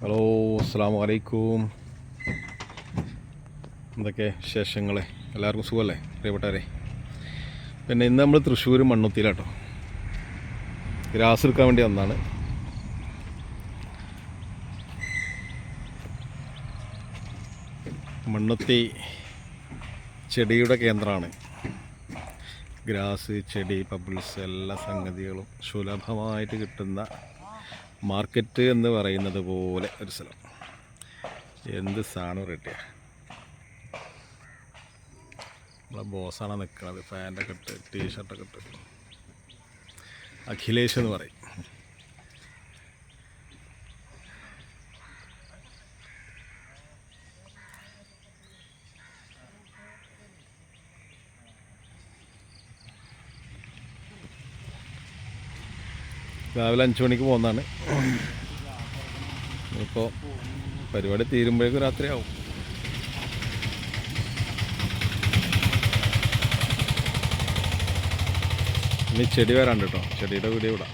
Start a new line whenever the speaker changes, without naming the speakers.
Hello, അസ്സാം വലൈക്കും. എന്തൊക്കെ വിശേഷങ്ങൾ? എല്ലാവർക്കും സുഖമല്ലേ പ്രിയപ്പെട്ടവരെ? പിന്നെ ഇന്ന് നമ്മൾ തൃശ്ശൂർ മണ്ണുത്തിയിലാട്ടോ ഗ്രാസ് എടുക്കാൻ വേണ്ടി വന്നതാണ്. മണ്ണുത്തി ചെടിയുടെ കേന്ദ്രമാണ്. ഗ്രാസ്, ചെടി, പബിൾസ് എല്ലാ സംഗതികളും സുലഭമായിട്ട് കിട്ടുന്ന മാർക്കറ്റ് എന്ന് പറയുന്നത് പോലെ ഒരു സ്ഥലം. എന്ത് സാധനം റെഡിയാ. നമ്മളെ ബോസാണ് നിൽക്കുന്നത്. പാൻ്റൊക്കെ ഇട്ട് ടീഷർട്ടൊക്കെ ഇട്ട് അഖിലേഷ് എന്ന് പറയും. രാവിലെ 5 മണിക്ക് പോകുന്നതാണ്. ഇപ്പോൾ പരിപാടി തീരുമ്പോഴേക്കും രാത്രിയാവും. ഇനി ചെടി വരാണ്ട് കേട്ടോ, ചെടിയുടെ വീഡിയോ ഇടാം.